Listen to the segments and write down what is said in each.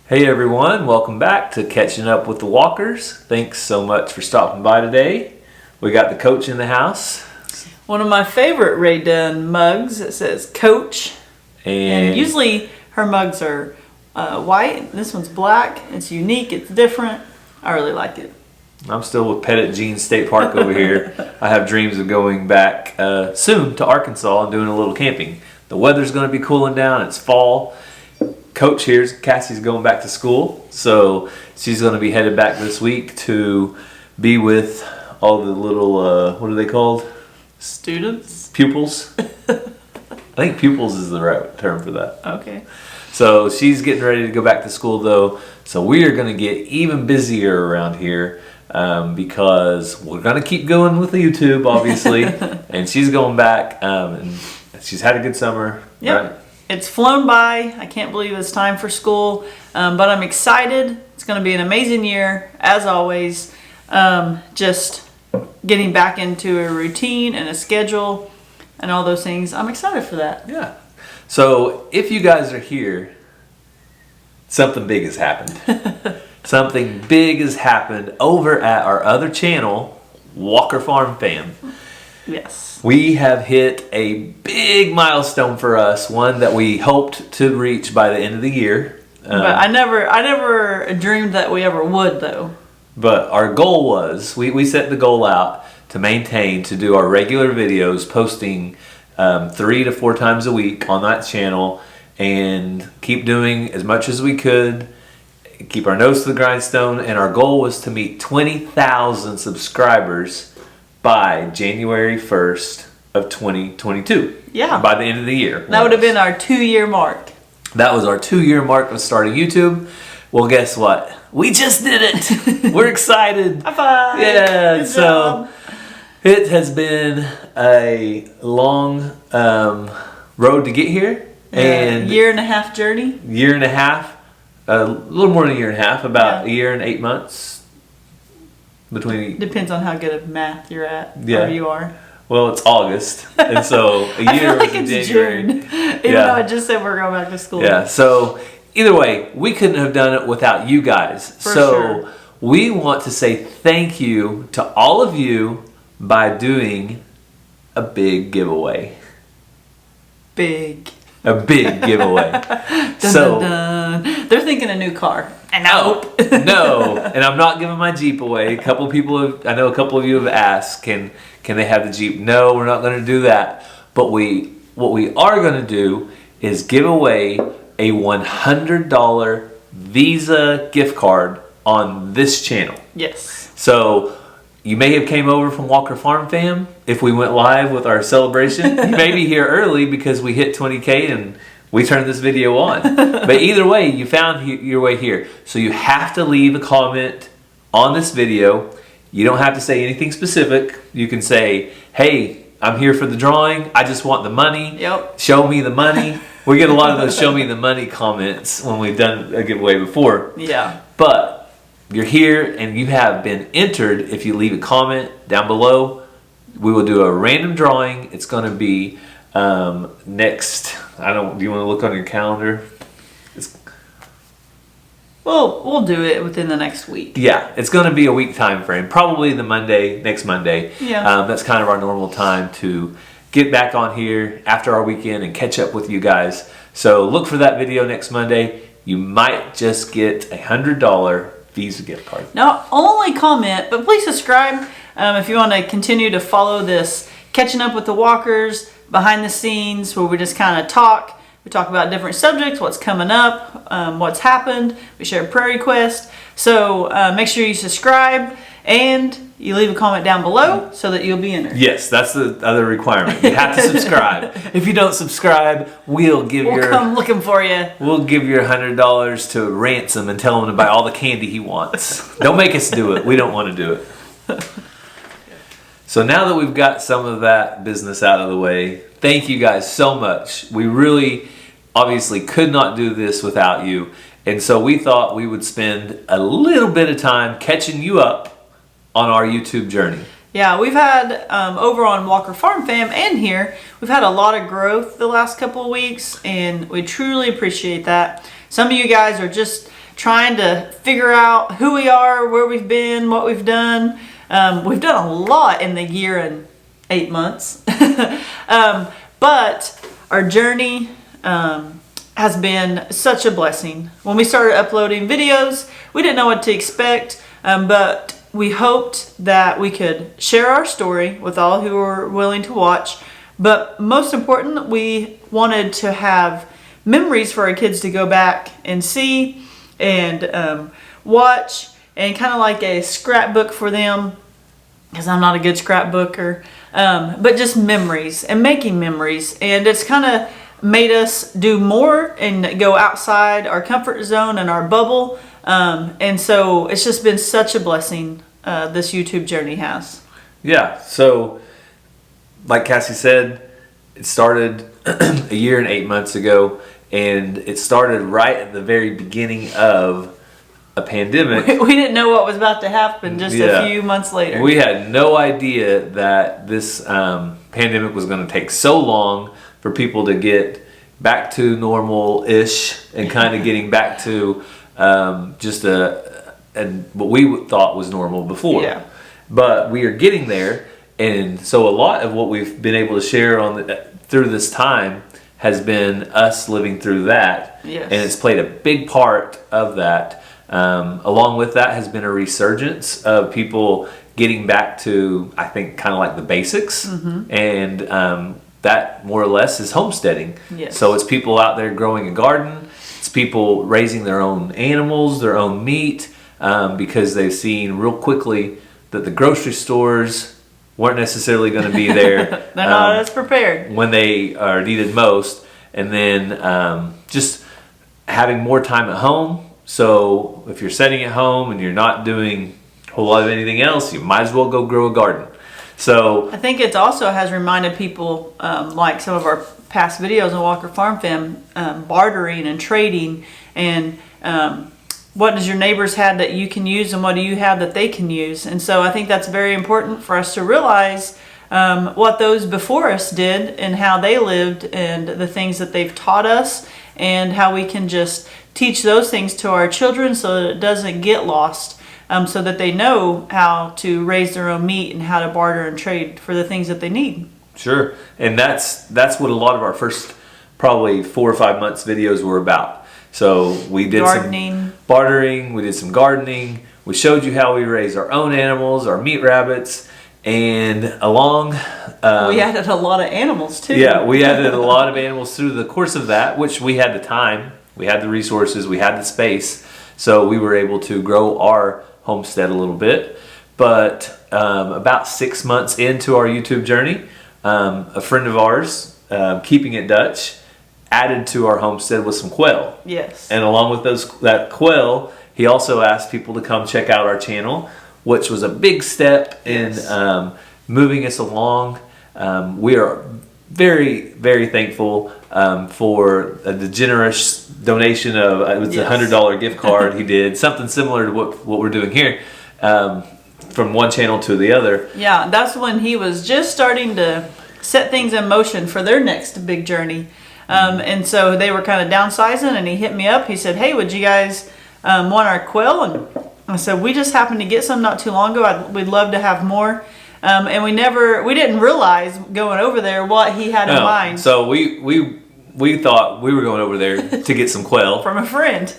Hey everyone, welcome back to Catching Up with the Walkers. Thanks so much for stopping by today. We got the coach in the house. One of my favorite Ray Dunn mugs that says Coach. And usually her mugs are white. This one's black. It's unique. It's different. I really like it. I'm still with Pettit Jean State Park over here. I have dreams of going back soon to Arkansas and doing a little camping. The weather's going to be cooling down. It's fall. Coach here, Cassie's going back to school, so she's going to be headed back this week to be with all the little, what are they called? Students? Pupils. I think pupils is the right term for that. Okay. So she's getting ready to go back to school though, so we are going to get even busier around here because we're going to keep going with the YouTube, obviously, and she's going back, and she's had a good summer. Yep. Right? It's flown by. I can't believe it's time for school, but I'm excited. It's going to be an amazing year, as always. Just getting back into a routine and a schedule and all those things. I'm excited for that. Yeah. So if you guys are here, something big has happened. Something big has happened over at our other channel, Walker Farm Fam. Yes. We have hit a big milestone for us, one that we hoped to reach by the end of the year. But I never dreamed that we ever would, though. But our goal was, we set the goal out to maintain, to do our regular videos, posting 3 to 4 times a week on that channel, and keep doing as much as we could, keep our nose to the grindstone, and our goal was to meet 20,000 subscribers by January 1st of 2022. Yeah. By the end of the year. That would have been our 2-year mark. That was our 2-year mark of starting YouTube. Well, guess what? We just did it. We're excited. High five. Yeah. Good So job. it has been a long road to get here. And year and a half journey. Year and a half. A little more than a year and a half. About a year and 8 months. Between Depends on how good of math you're at. Yeah. Or you are. Well, it's August, and so a year I feel like was in it's January. June, even though I just said we're going back to school. Yeah. So either way, we couldn't have done it without you guys. For sure. We want to say thank you to all of you by doing a big giveaway. A big giveaway. Dun, dun, dun. They're thinking a new car. Nope. No, and I'm not giving my Jeep away. I know a couple of you have asked, can they have the Jeep? No, we're not going to do that. But what we are going to do is give away a $100 Visa gift card on this channel. Yes. So you may have came over from Walker Farm Fam if we went live with our celebration. You may be here early because we hit 20K and we turned this video on. But either way, you found your way here. So you have to leave a comment on this video. You don't have to say anything specific. You can say, hey, I'm here for the drawing. I just want the money. Yep. Show me the money. We get a lot of those show me the money comments when we've done a giveaway before. Yeah. But you're here and you have been entered. If you leave a comment down below, we will do a random drawing. It's going to be next. Do you want to look on your calendar? We'll do it within the next week. Yeah, it's going to be a week time frame. Probably next Monday. Yeah. That's kind of our normal time to get back on here after our weekend and catch up with you guys. So look for that video next Monday. You might just get a $100 Visa gift card. Not only comment, but please subscribe if you want to continue to follow this Catching Up with the Walkers behind the scenes where we just kind of talk. We talk about different subjects, what's coming up, what's happened. We share prayer requests. So make sure you subscribe and you leave a comment down below so that you'll be entered. Yes, that's the other requirement. You have to subscribe. If you don't subscribe, we'll come looking for you. We'll give your $100 to Ransom and tell him to buy all the candy he wants. Don't make us do it. We don't want to do it. So now that we've got some of that business out of the way, thank you guys so much. We really obviously could not do this without you. And so we thought we would spend a little bit of time catching you up on our YouTube journey. Yeah, we've had, over on Walker Farm Fam and here, we've had a lot of growth the last couple of weeks, and we truly appreciate that. Some of you guys are just trying to figure out who we are, where we've been, what we've done. We've done a lot in the year and 8 months. But our journey has been such a blessing. When we started uploading videos, we didn't know what to expect, but we hoped that we could share our story with all who were willing to watch. But most important, we wanted to have memories for our kids to go back and see and watch, and kind of like a scrapbook for them, because I'm not a good scrapbooker, but just memories and making memories. And it's kind of made us do more and go outside our comfort zone and our bubble. And so it's just been such a blessing, this YouTube journey has. Yeah, so like Cassie said, it started a year and 8 months ago, and it started right at the very beginning of a pandemic. We didn't know what was about to happen just a few months later. We had no idea that this pandemic was going to take so long for people to get back to normal-ish and kind of getting back to just what we thought was normal before. Yeah. But we are getting there, and so a lot of what we've been able to share through this time has been us living through that. Yes. And it's played a big part of that. Along with that has been a resurgence of people getting back to, I think, kind of like the basics. Mm-hmm. And that more or less is homesteading. Yes. So it's people out there growing a garden. It's people raising their own animals, their own meat, because they've seen real quickly that the grocery stores weren't necessarily going to be there. They're not as prepared when they are needed most. And then just having more time at home. So if you're sitting at home and you're not doing a whole lot of anything else, you might as well go grow a garden. So I think it also has reminded people, like some of our past videos on Walker Farm Fam, bartering and trading, and what does your neighbors have that you can use and what do you have that they can use. And so I think that's very important for us to realize what those before us did and how they lived and the things that they've taught us, and how we can just teach those things to our children so that it doesn't get lost, so that they know how to raise their own meat and how to barter and trade for the things that they need. Sure. And that's what a lot of our first probably 4 or 5 months videos were about. So we did gardening, some bartering, we did some gardening, we showed you how we raise our own animals, our meat rabbits, and along... we added a lot of animals too. Yeah, we added a lot of animals through the course of that, which we had the time, we had the resources, we had the space, so we were able to grow our homestead a little bit. But about 6 months into our YouTube journey, a friend of ours, Keeping It Dutch, added to our homestead with some quail. Yes. And along with that quail, he also asked people to come check out our channel, which was a big step in moving us along. We are very, very thankful for the generous donation of it was a $100 gift card he did, something similar to what we're doing here, from one channel to the other. Yeah, that's when he was just starting to set things in motion for their next big journey. And so they were kind of downsizing, and he hit me up. He said, "Hey, would you guys want our quail?" And I said, "We just happened to get some not too long ago. We'd love to have more." And we didn't realize going over there what he had in mind. So we thought we were going over there to get some quail from a friend.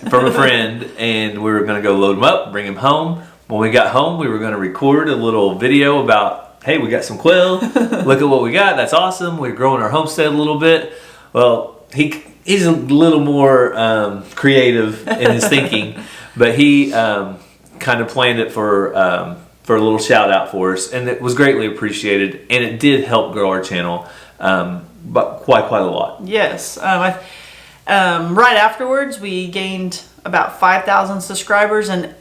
And we were going to go load them up, bring them home. When we got home, we were going to record a little video about, hey, we got some quail. Look at what we got. That's awesome. We're growing our homestead a little bit. Well, he's a little more creative in his thinking, but he kind of planned it for a little shout out for us, and it was greatly appreciated, and it did help grow our channel, but quite a lot. Yes. Right afterwards, we gained about 5,000 subscribers, and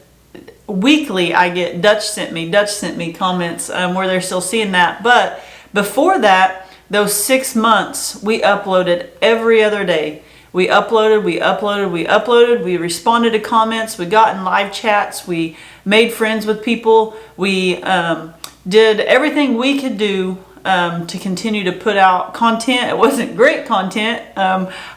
weekly I get Dutch sent me comments where they're still seeing that. But before that, those 6 months, we uploaded every other day. We uploaded, we responded to comments, we got in live chats, we made friends with people, we did everything we could do to continue to put out content. It wasn't great content.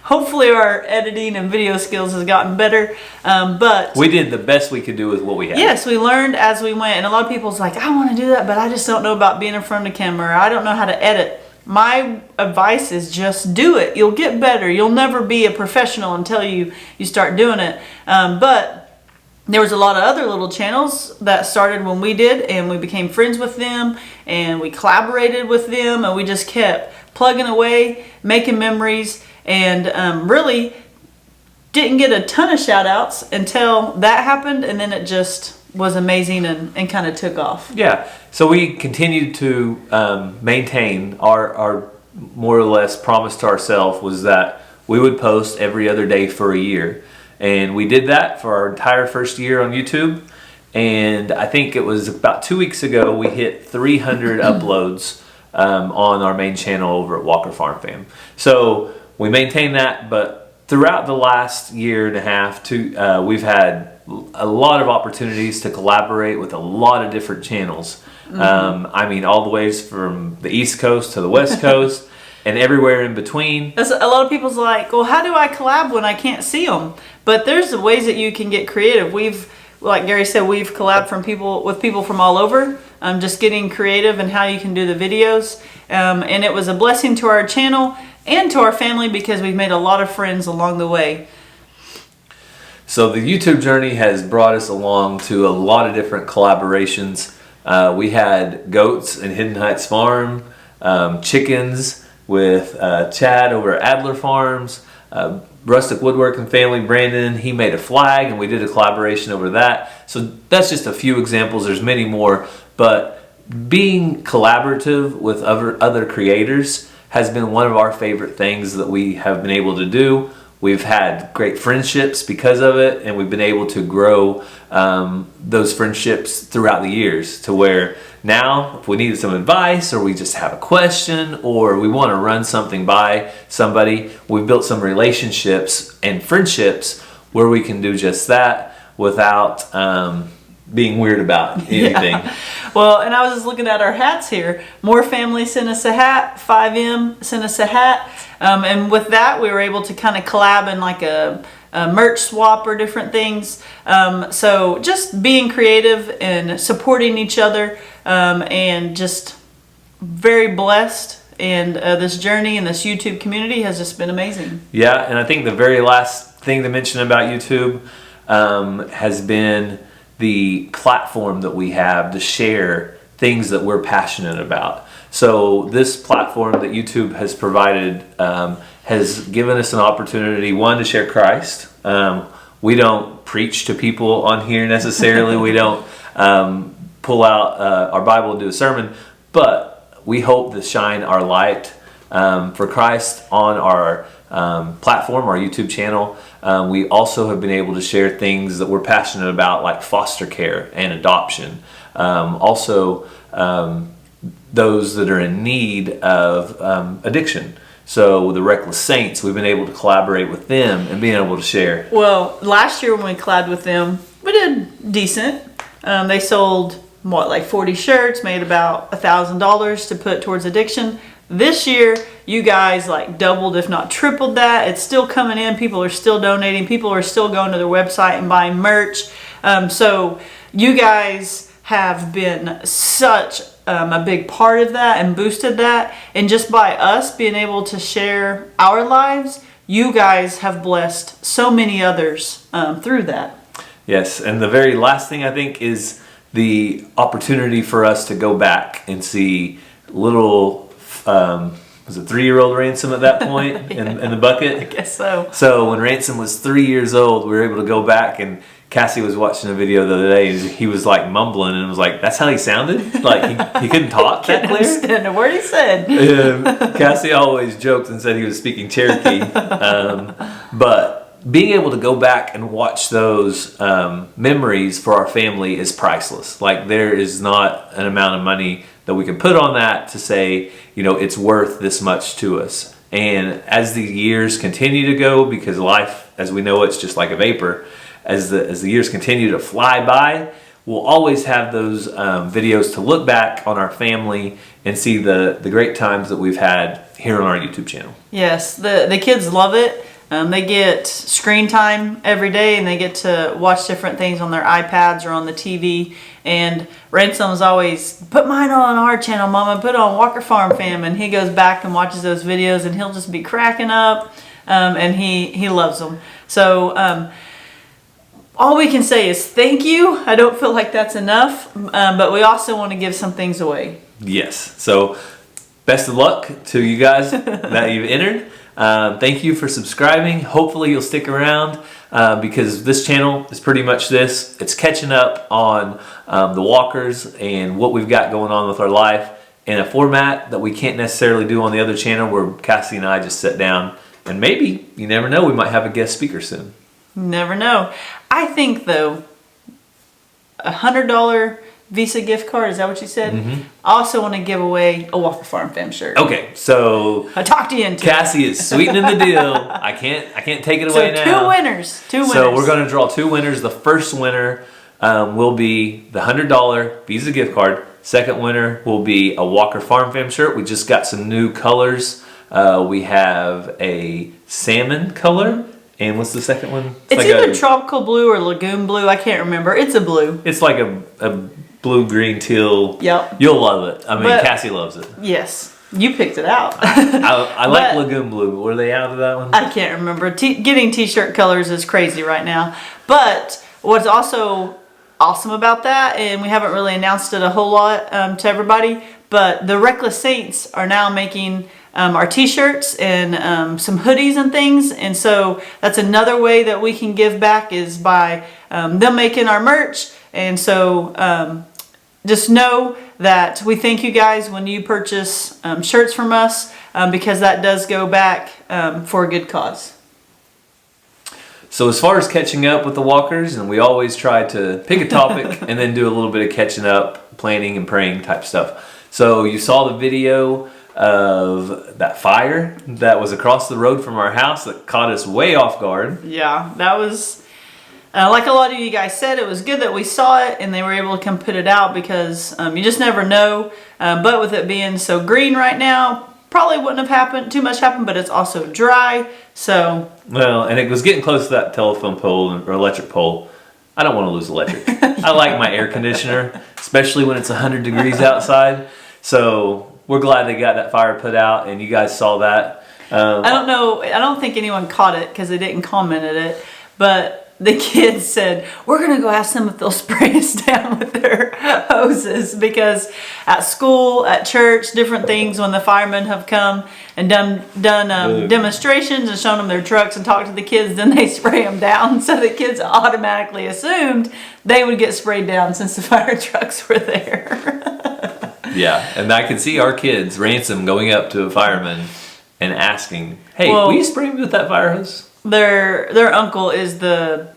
Hopefully our editing and video skills has gotten better. But we did the best we could do with what we had. yes, we learned as we went. And a lot of people's like, I want to do that, but I just don't know about being in front of the camera. I don't know how to edit. My advice is just do it. You'll get better. You'll never be a professional until you start doing it. But there was a lot of other little channels that started when we did, and we became friends with them, and we collaborated with them, and we just kept plugging away, making memories, and really didn't get a ton of shout outs until that happened, and then it just was amazing and kind of took off. Yeah, so we continued to maintain our more or less promise to ourselves was that we would post every other day for a year. And we did that for our entire first year on YouTube. And I think it was about 2 weeks ago we hit 300 uploads on our main channel over at Walker Farm Fam. So we maintained that, but throughout the last year and a half, we've had a lot of opportunities to collaborate with a lot of different channels. I mean, all the ways from the East Coast to the West Coast. And everywhere in between. A lot of people's like, well, how do I collab when I can't see them? But there's ways that you can get creative. Like Gary said, we've collabed with people from all over. Just getting creative in how you can do the videos. And it was a blessing to our channel and to our family because we've made a lot of friends along the way. So the YouTube journey has brought us along to a lot of different collaborations. We had goats in Hidden Heights Farm, chickens with Chad over at Adler Farms, Rustic Woodworking Family, Brandon, he made a flag and we did a collaboration over that. So that's just a few examples, there's many more, but being collaborative with other creators has been one of our favorite things that we have been able to do. We've had great friendships because of it, and we've been able to grow those friendships throughout the years to where now if we need some advice or we just have a question or we want to run something by somebody, we've built some relationships and friendships where we can do just that without being weird about anything. Yeah. Well, and I was just looking at our hats here. More Family sent us a hat. 5M sent us a hat. And with that, we were able to kind of collab in like a merch swap or different things. So just being creative and supporting each other and just very blessed. And this journey and this YouTube community has just been amazing. Yeah, and I think the very last thing to mention about YouTube has been the platform that we have to share things that we're passionate about. So this platform that YouTube has provided has given us an opportunity, one, to share Christ. We don't preach to people on here necessarily. We don't pull out our Bible and do a sermon, but we hope to shine our light for Christ on our platform, our YouTube channel. We also have been able to share things that we're passionate about, like foster care and adoption. Also, those that are in need of addiction. So the Reckless Saints, we've been able to collaborate with them and being able to share. Well, last year when we collabed with them, we did decent. They sold, like 40 shirts, made about $1,000 to put towards addiction. This year, you guys like doubled, if not tripled that. It's still coming in. People are still donating. People are still going to their website and buying merch. So you guys have been such a big part of that and boosted that. And just by us being able to share our lives, you guys have blessed so many others through that. Yes, and the very last thing I think is the opportunity for us to go back and see little was it 3-year-old Ransom at that point Yeah. in the bucket? I guess so. So when Ransom was 3 years old, we were able to go back, and Cassie was watching a video the other day, and he was like mumbling, and was like, "That's how he sounded? Like he couldn't talk that clear?" Understand a word he said. Cassie always joked and said he was speaking Cherokee, but being able to go back and watch those memories for our family is priceless. Like there is not an amount of money that we can put on that to say, you know, it's worth this much to us. And as the years continue to go, because life, as we know, it's just like a vapor, as the years continue to fly by, we'll always have those videos to look back on our family and see the great times that we've had here on our YouTube channel. Yes, the kids love it. They get screen time every day, and they get to watch different things on their iPads or on the TV. And Ransom's always, put mine on our channel, Mama, put it on Walker Farm Fam. And he goes back and watches those videos, and he'll just be cracking up, and he loves them. So all we can say is thank you. I don't feel like that's enough, but we also want to give some things away. Yes. So best of luck to you guys that you've entered. Thank you for subscribing. Hopefully you'll stick around because this channel is pretty much this. It's catching up on the walkers and what we've got going on with our life in a format that we can't necessarily do on the other channel, where Cassie and I just sit down and maybe, you never know, we might have a guest speaker soon. Never know. I think though, $100 Visa gift card, is that what you said? Mm-hmm. I also want to give away a Walker Farm Fam shirt. Okay, so I talked you into Cassie is sweetening the deal. I can't take it away now. So two winners. So we're going to draw 2 winners. The first winner will be the $100 Visa gift card. Second winner will be a Walker Farm Fam shirt. We just got some new colors. We have a salmon color. And what's the second one? It's like either tropical blue or lagoon blue. I can't remember. It's a blue. It's like a blue, green, teal. Yep. You'll love it. I mean, Cassie loves it. Yes. You picked it out. I like lagoon blue. Were they out of that one? I can't remember. Getting t-shirt colors is crazy right now. But what's also awesome about that, and we haven't really announced it a whole lot to everybody, but the Reckless Saints are now making our t-shirts and some hoodies and things. And so that's another way that we can give back, is by them making our merch. And so just know that we thank you guys when you purchase shirts from us, because that does go back for a good cause. So as far as catching up with the walkers, and we always try to pick a topic and then do a little bit of catching up, planning and praying type stuff. So you saw the video of that fire that was across the road from our house that caught us way off guard. Yeah, that was, like a lot of you guys said, it was good that we saw it and they were able to come put it out, because you just never know. But with it being so green right now, probably wouldn't have happened, too much happened, but it's also dry, so. Well, and it was getting close to that telephone pole or electric pole. I don't want to lose electric. I like my air conditioner, especially when it's 100 degrees outside. So we're glad they got that fire put out, and you guys saw that. I don't know, I don't think anyone caught it because they didn't comment it, but the kids said, we're going to go ask them if they'll spray us down with their hoses, because at school, at church, different things, when the firemen have come and done demonstrations and shown them their trucks and talked to the kids, then they spray them down. So the kids automatically assumed they would get sprayed down since the fire trucks were there. Yeah, and I could see our kids, Ransom, going up to a fireman and asking, hey, well, will you spray me with that fire hose? Their uncle is the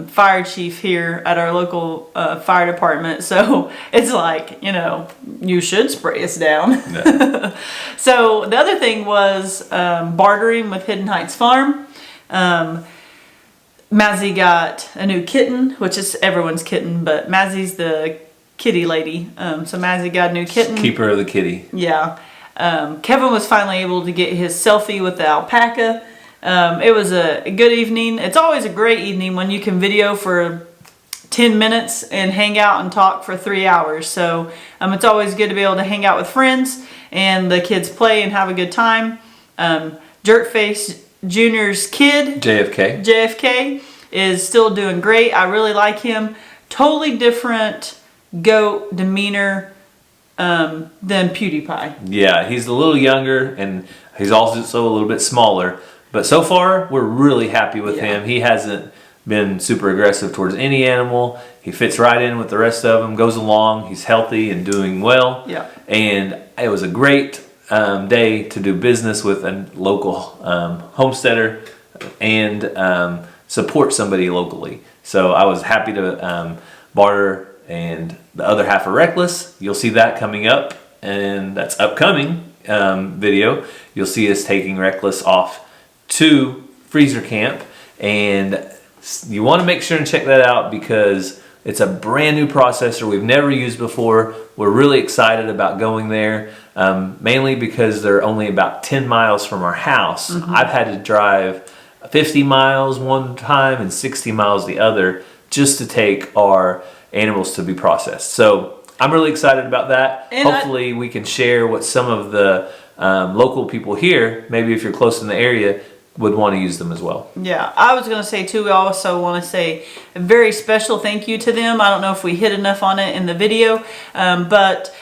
fire chief here at our local fire department, so it's like, you should spray us down. Yeah. So the other thing was bartering with Hidden Heights Farm. Mazzy got a new kitten, which is everyone's kitten, but Mazzy's the kitty lady. So Mazzy got a new kitten. Keeper of the kitty. Yeah. Kevin was finally able to get his selfie with the alpaca. It was a good evening. It's always a great evening when you can video for 10 minutes and hang out and talk for 3 hours. So it's always good to be able to hang out with friends and the kids play and have a good time. Jerkface Jr.'s kid, JFK, is still doing great. I really like him. Totally different goat demeanor than PewDiePie. Yeah, he's a little younger and he's also a little bit smaller. But so far, we're really happy with him. He hasn't been super aggressive towards any animal. He fits right in with the rest of them, goes along. He's healthy and doing well. Yeah. And it was a great day to do business with a local homesteader and support somebody locally. So I was happy to barter, and the other half of Reckless, you'll see that coming up, and that's upcoming video. You'll see us taking Reckless off to freezer camp, and you want to make sure and check that out, because It's a brand new processor we've never used before. We're really excited about going there, mainly because they're only about 10 miles from our house. I've had to drive 50 miles one time and 60 miles the other just to take our animals to be processed. So I'm really excited about that. And hopefully we can share what some of the local people here, maybe if you're close in the area, would want to use them as well. Yeah, I was going to say too, we also want to say a very special thank you to them. I don't know if we hit enough on it in the video, but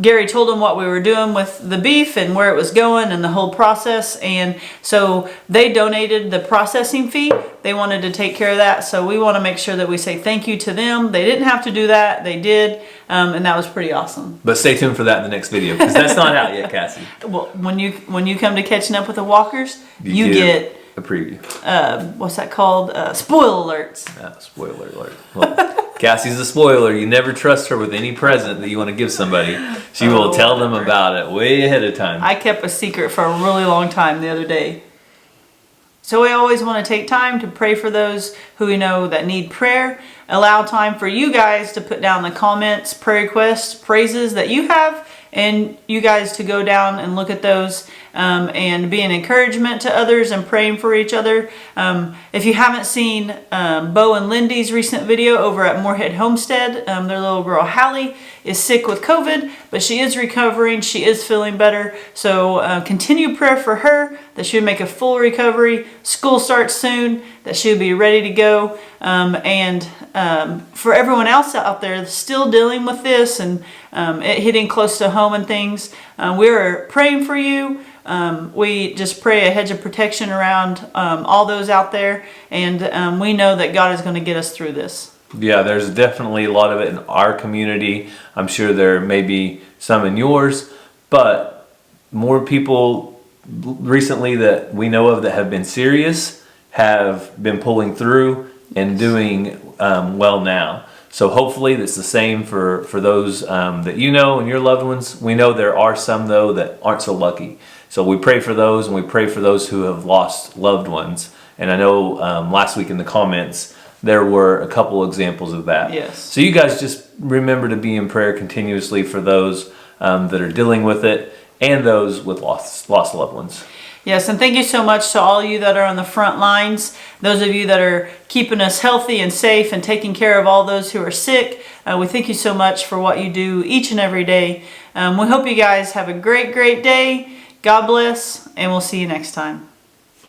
Gary told them what we were doing with the beef and where it was going and the whole process, and so they donated the processing fee. They wanted to take care of that, so we want to make sure that we say thank you to them. They didn't have to do that, they did, and that was pretty awesome. But stay tuned for that in the next video, because that's not out yet, Cassie. Well, when you come to Catching Up with the Walkers, you get a preview. What's that called? Spoil alerts. Spoiler alert. Well, Cassie's a spoiler. You never trust her with any present that you want to give somebody. She will tell them about it way ahead of time. I kept a secret for a really long time the other day. So we always want to take time to pray for those who we know that need prayer. Allow time for you guys to put down the comments, prayer requests, praises that you have, and you guys to go down and look at those and be an encouragement to others and praying for each other. If you haven't seen Bo and Lindy's recent video over at Moorhead Homestead, their little girl Hallie is sick with COVID, but she is recovering. She is feeling better. So continue prayer for her, that she would make a full recovery. School starts soon, that she would be ready to go. And for everyone else out there still dealing with this and it hitting close to home and things, we're praying for you. We just pray a hedge of protection around all those out there, and we know that God is going to get us through this. Yeah, there's definitely a lot of it in our community. I'm sure there may be some in yours, but more people recently that we know of that have been serious have been pulling through and doing well now. So hopefully that's the same for those that you know and your loved ones. We know there are some, though, that aren't so lucky. So we pray for those, and we pray for those who have lost loved ones. And I know last week in the comments, there were a couple examples of that. Yes. So you guys just remember to be in prayer continuously for those that are dealing with it and those with lost loved ones. Yes, and thank you so much to all you that are on the front lines, those of you that are keeping us healthy and safe and taking care of all those who are sick. We thank you so much for what you do each and every day. We hope you guys have a great, great day. God bless, and we'll see you next time.